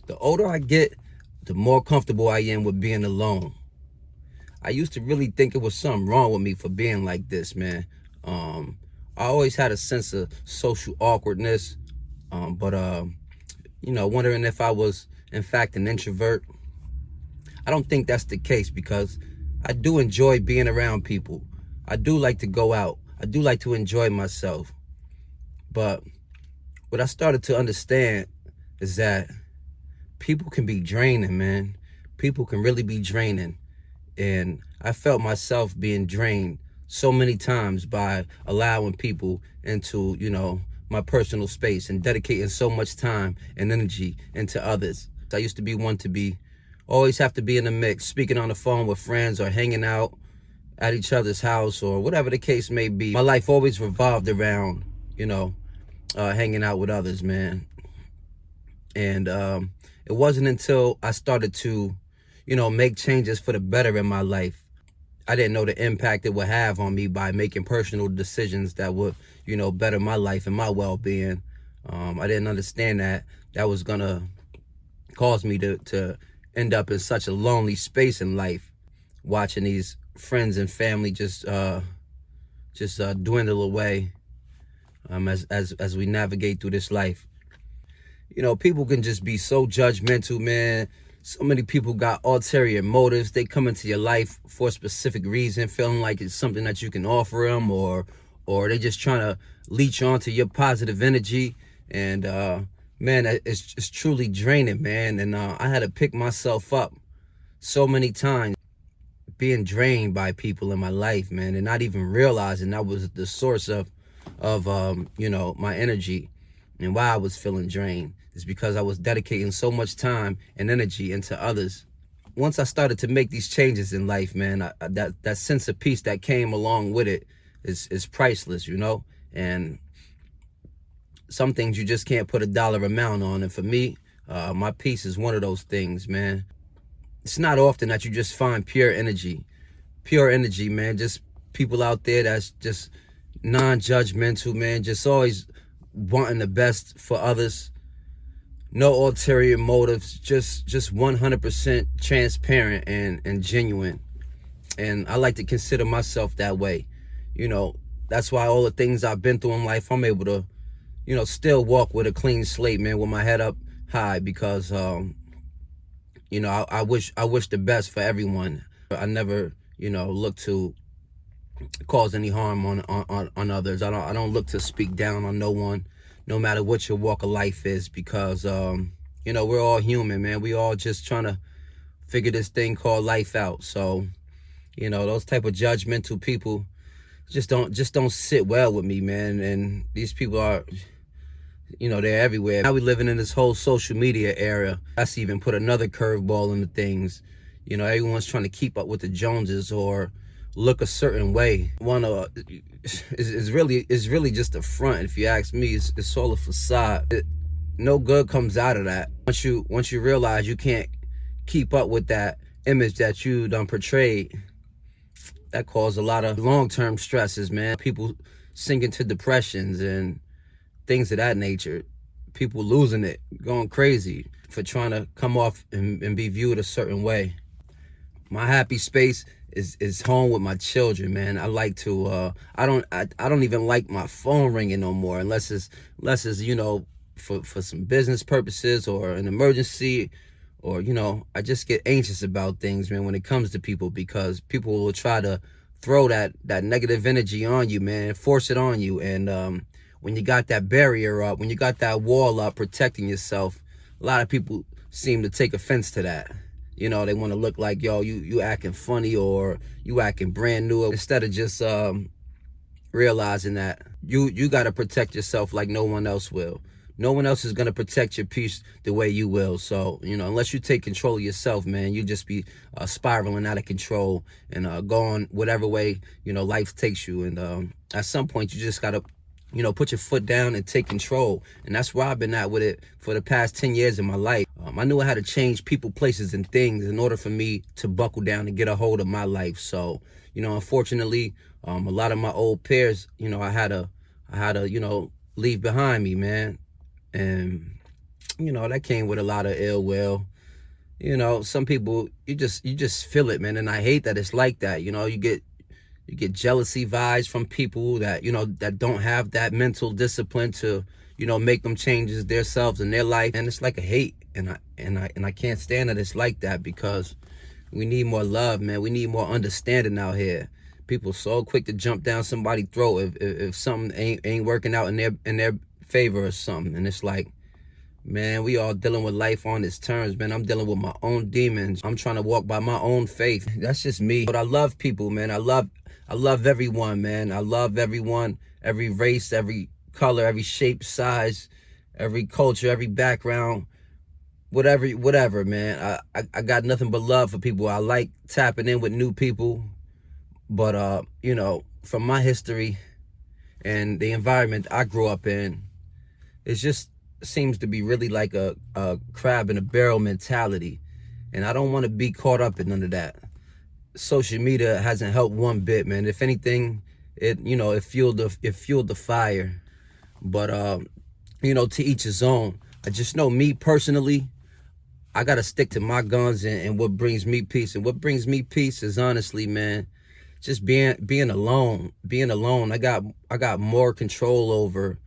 The older I get, the more comfortable I am with being alone. I used to really think it was something wrong with me for being like this, man. I always had a sense of social awkwardness, but wondering if I was, in fact, an introvert. I don't think that's the case because I do enjoy being around people. I do like to go out. I do like to enjoy myself. But what I started to understand is that people can be draining, man. People can really be draining. And I felt myself being drained so many times by allowing people into, my personal space and dedicating so much time and energy into others. I used to be one to be always have to be in the mix, speaking on the phone with friends or hanging out at each other's house or whatever the case may be. My life always revolved around, hanging out with others, man. And it wasn't until I started to, make changes for the better in my life. I didn't know the impact it would have on me by making personal decisions that would, better my life and my well-being. I didn't understand that was gonna cause me to end up in such a lonely space in life, watching these friends and family just dwindle away as we navigate through this life. People can just be so judgmental, man. So many people got ulterior motives. They come into your life for a specific reason, feeling like it's something that you can offer them, or they just trying to leech onto your positive energy. And man, it's truly draining, man. And I had to pick myself up so many times, being drained by people in my life, man, and not even realizing that was the source of my energy and why I was feeling drained. Is because I was dedicating so much time and energy into others. Once I started to make these changes in life, man, that sense of peace that came along with it is priceless, And some things you just can't put a dollar amount on. And for me, my peace is one of those things, man. It's not often that you just find pure energy, man. Just people out there that's just non-judgmental, man. Just always wanting the best for others. No ulterior motives, just 100% transparent and genuine. And I like to consider myself that way. That's why all the things I've been through in life, I'm able to, still walk with a clean slate, man, with my head up high because, I wish the best for everyone. I never, look to cause any harm on others. I don't look to speak down on no one, no matter what your walk of life is, because we're all human, man. We all just trying to figure this thing called life out. So, those type of judgmental people just don't sit well with me, man. And these people are, they're everywhere. Now we living in this whole social media era. That's even put another curveball into things. Everyone's trying to keep up with the Joneses or look a certain way. Is really just a front. If you ask me, it's all a facade. No good comes out of that. Once you realize you can't keep up with that image that you done portrayed, that causes a lot of long-term stresses, man. People sink into depressions and things of that nature. People losing it, going crazy for trying to come off and be viewed a certain way. My happy space is home with my children, man. I like to I don't even like my phone ringing no more unless it's for some business purposes or an emergency, or I just get anxious about things, man, when it comes to people, because people will try to throw that negative energy on you, man, force it on you. And when you got that barrier up, when you got that wall up protecting yourself, a lot of people seem to take offense to that. They want to look like, yo, you acting funny or you acting brand new, instead of just realizing that you got to protect yourself like no one else will. No one else is going to protect your peace the way you will. So, unless you take control of yourself, man, you just be spiraling out of control and going whatever way, life takes you. And at some point, you just got to, put your foot down and take control. And that's where I've been at with it for the past 10 years of my life. I knew I had to change people, places, and things in order for me to buckle down and get a hold of my life. So, unfortunately, a lot of my old peers, I had to, leave behind me, man. And that came with a lot of ill will. Some people, you just feel it, man. And I hate that it's like that. You get jealousy vibes from people that, that don't have that mental discipline to, make them changes themselves in their life. And it's like a hate. And I can't stand that it's like that, because we need more love, man. We need more understanding out here. People so quick to jump down somebody's throat if something ain't working out in their favor or something. And it's like, man, we all dealing with life on its terms, man. I'm dealing with my own demons. I'm trying to walk by my own faith. That's just me. But I love people, man. I love everyone, man. I love everyone, every race, every color, every shape, size, every culture, every background, whatever, man. I got nothing but love for people. I like tapping in with new people. But from my history and the environment I grew up in, it just seems to be really like a crab in a barrel mentality. And I don't want to be caught up in none of that. Social media hasn't helped one bit, man. If anything, it fueled the fire. But to each his own. I just know, me personally, I gotta stick to my guns and what brings me peace. And what brings me peace is, honestly, man, just being alone. I got more control over,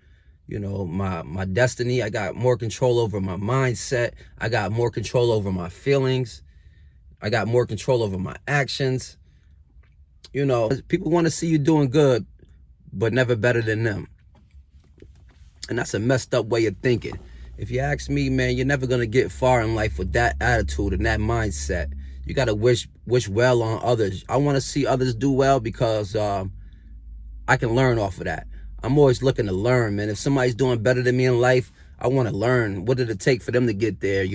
my destiny. I got more control over my mindset. I got more control over my feelings. I got more control over my actions. People want to see you doing good, but never better than them. And that's a messed up way of thinking. If you ask me, man, you're never going to get far in life with that attitude and that mindset. You got to wish well on others. I want to see others do well, because I can learn off of that. I'm always looking to learn, man. If somebody's doing better than me in life, I want to learn. What did it take for them to get there,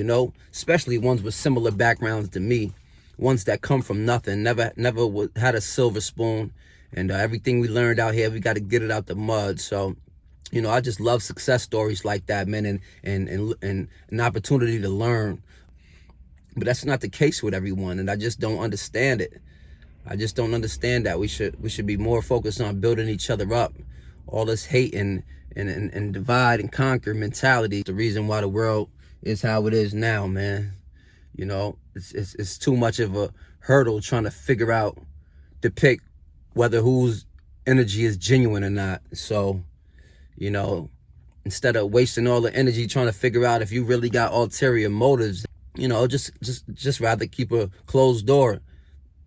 Especially ones with similar backgrounds to me. Ones that come from nothing, never had a silver spoon. And everything we learned out here, we got to get it out the mud. So, I just love success stories like that, man, and an opportunity to learn. But that's not the case with everyone, and I just don't understand it. I just don't understand that. We should be more focused on building each other up. All this hate and divide and conquer mentality, the reason why the world is how it is now, man. It's too much of a hurdle trying to depict whether whose energy is genuine or not. So, instead of wasting all the energy trying to figure out if you really got ulterior motives, just rather keep a closed door.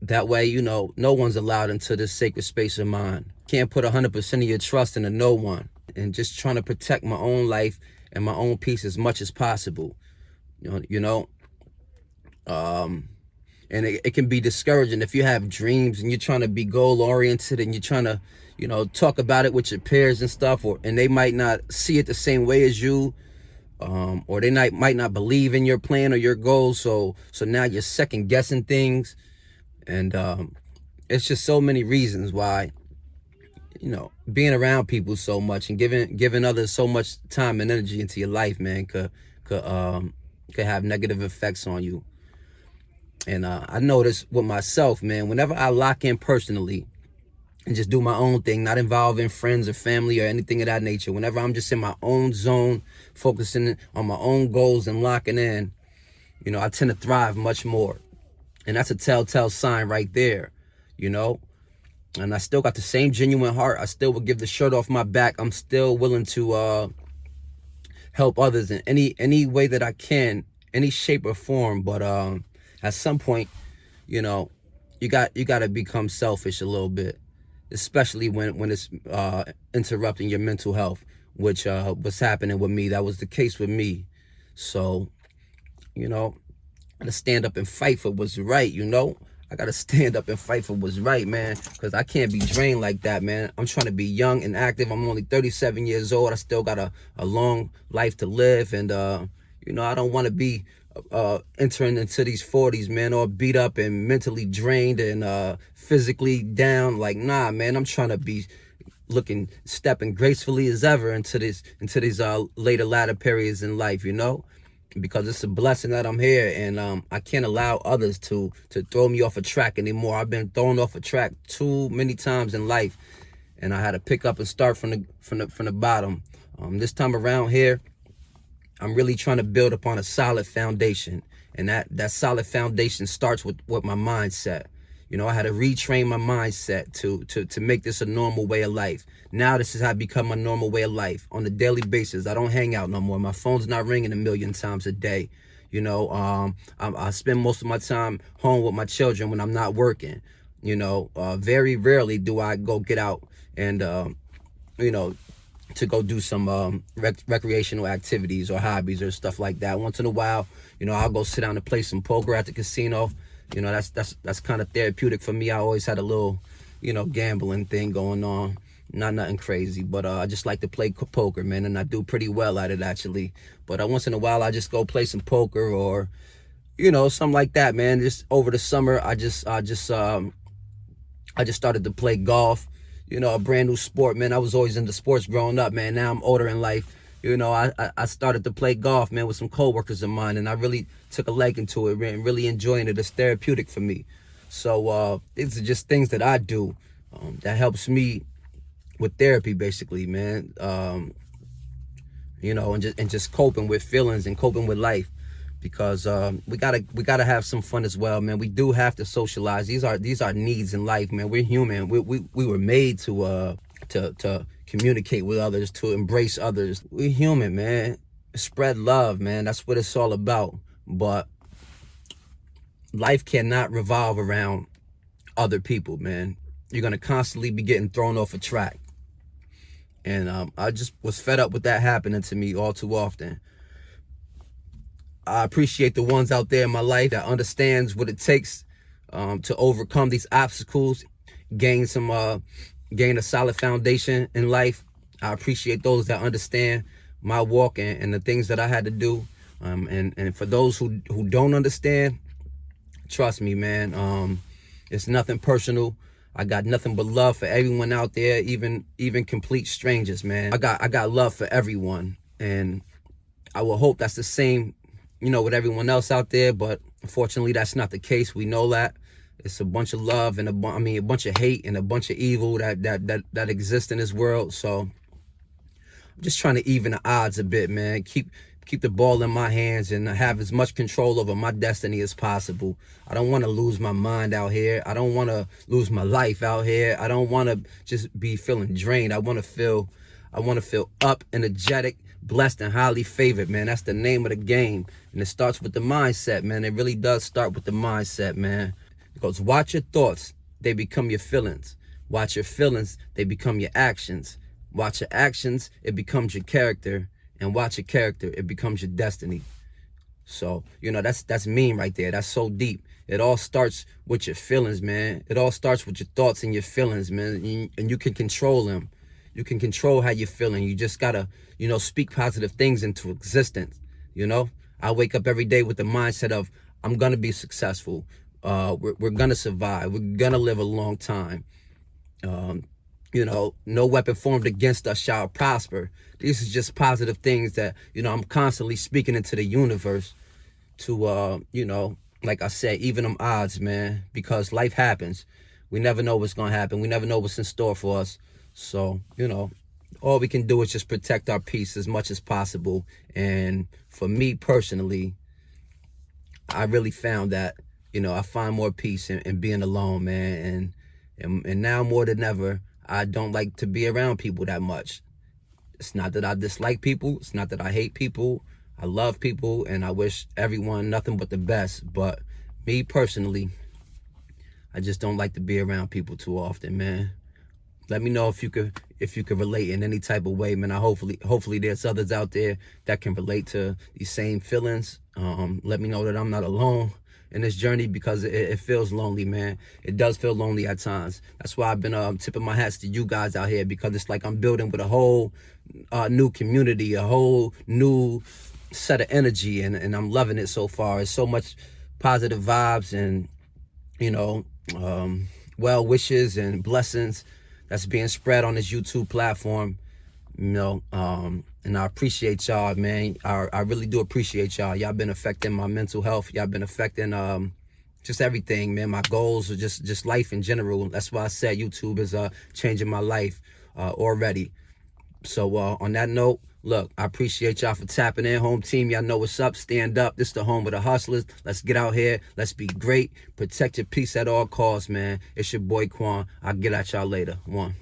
That way, no one's allowed into this sacred space of mine. Can't put 100% of your trust into no one. And just trying to protect my own life and my own peace as much as possible. And it can be discouraging if you have dreams and you're trying to be goal oriented and you're trying to, talk about it with your peers and stuff, and they might not see it the same way as you. Or they might not believe in your plan or your goals. So now you're second guessing things. And it's just so many reasons why, being around people so much and giving others so much time and energy into your life, man, could have negative effects on you. And I notice with myself, man, whenever I lock in personally and just do my own thing, not involving friends or family or anything of that nature, whenever I'm just in my own zone, focusing on my own goals and locking in, I tend to thrive much more. And that's a telltale sign right there, And I still got the same genuine heart. I still would give the shirt off my back. I'm still willing to help others in any way that I can, any shape or form. But at some point, you got to become selfish a little bit, especially when it's interrupting your mental health, which was happening with me. That was the case with me. So, I gotta stand up and fight for what's right, I gotta stand up and fight for what's right, man, because I can't be drained like that, man. I'm trying to be young and active. I'm only 37 years old. I still got a long life to live, and I don't want to be entering into these 40s, man, all beat up and mentally drained and physically down. Like, nah, man, I'm trying to be stepping gracefully as ever into these latter periods in life, because it's a blessing that I'm here, and I can't allow others to throw me off a track anymore. I've been thrown off a track too many times in life, and I had to pick up and start from the bottom. This time around here, I'm really trying to build upon a solid foundation. And that solid foundation starts with my mindset. You know, I had to retrain my mindset to make this a normal way of life. Now this is how I become a normal way of life on a daily basis. I don't hang out no more. My phone's not ringing a million times a day. You know, I spend most of my time home with my children when I'm not working. You know, very rarely do I go get out and, you know, to go do some recreational activities or hobbies or stuff like that. Once in a while, you know, I'll go sit down and play some poker at the casino. You know, that's kind of therapeutic for me. I always had a little, you know, gambling thing going on. Not nothing crazy, but I just like to play poker, man, and I do pretty well at it, actually. But once in a while, I just go play some poker or, you know, something like that, man. Just over the summer, I just started to play golf. You know, a brand new sport, man. I was always into sports growing up, man. Now I'm older in life. You know, I started to play golf, man, with some coworkers of mine, and I really took a leg into it, man, really enjoying it. It's therapeutic for me. So these are just things that I do that helps me with therapy, basically, man. You know, and just coping with feelings and coping with life, because we gotta have some fun as well, man. We do have to socialize. These are needs in life, man. We're human. We were made to communicate with others, to embrace others. We're human, man. Spread love, man. That's what it's all about. But life cannot revolve around other people, man. You're gonna constantly be getting thrown off a track. And I just was fed up with that happening to me all too often. I appreciate the ones out there in my life that understands what it takes to overcome these obstacles, gain a solid foundation in life. I appreciate those that understand my walk and the things that I had to do. And for those who don't understand, trust me, man, it's nothing personal. I got nothing but love for everyone out there, even complete strangers, man. I got love for everyone, and I will hope that's the same, you know, with everyone else out there. But unfortunately, that's not the case. We know that it's a bunch of love and a bunch of hate and a bunch of evil that exists in this world. So I'm just trying to even the odds a bit, man. Keep the ball in my hands and have as much control over my destiny as possible. I don't want to lose my mind out here. I don't want to lose my life out here. I don't want to just be feeling drained. I want to feel up, energetic, blessed, and highly favored, man. That's the name of the game. And it starts with the mindset, man. It really does start with the mindset, man. Because watch your thoughts, they become your feelings. Watch your feelings, they become your actions. Watch your actions, it becomes your character. And watch your character, it becomes your destiny. So, you know, that's mean right there. That's so deep. It all starts with your feelings, man. It all starts with your thoughts and your feelings, man. And you can control them. You can control how you're feeling. You just gotta, you know, speak positive things into existence. You know, I wake up every day with the mindset of, I'm gonna be successful. We're gonna survive. We're gonna live a long time. You know, no weapon formed against us shall prosper. These are just positive things that, you know, I'm constantly speaking into the universe to, you know, like I said, even them odds, man, because life happens. We never know what's going to happen. We never know what's in store for us. So, you know, all we can do is just protect our peace as much as possible. And for me personally, I really found that, you know, I find more peace in being alone, man. And now more than ever, I don't like to be around people that much. It's not that I dislike people. It's not that I hate people. I love people, and I wish everyone nothing but the best. But me personally, I just don't like to be around people too often, man. Let me know if you could relate in any type of way, man. Hopefully there's others out there that can relate to these same feelings. Let me know that I'm not alone in this journey, because it feels lonely, man. It does feel lonely at times. That's why I've been tipping my hats to you guys out here, because it's like I'm building with a whole new community, a whole new set of energy, and I'm loving it so far. It's so much positive vibes and, you know, well wishes and blessings that's being spread on this YouTube platform, you know, and I appreciate y'all, man. I really do appreciate y'all. Y'all been affecting my mental health. Y'all been affecting just everything, man. My goals are just life in general. That's why I said YouTube is changing my life already. So on that note, Look, I appreciate y'all for tapping in. Home team, y'all know what's up. Stand up. This the home of the hustlers. Let's get out here. Let's be great. Protect your peace at all costs, man. It's your boy Quan. I'll get at y'all later. One.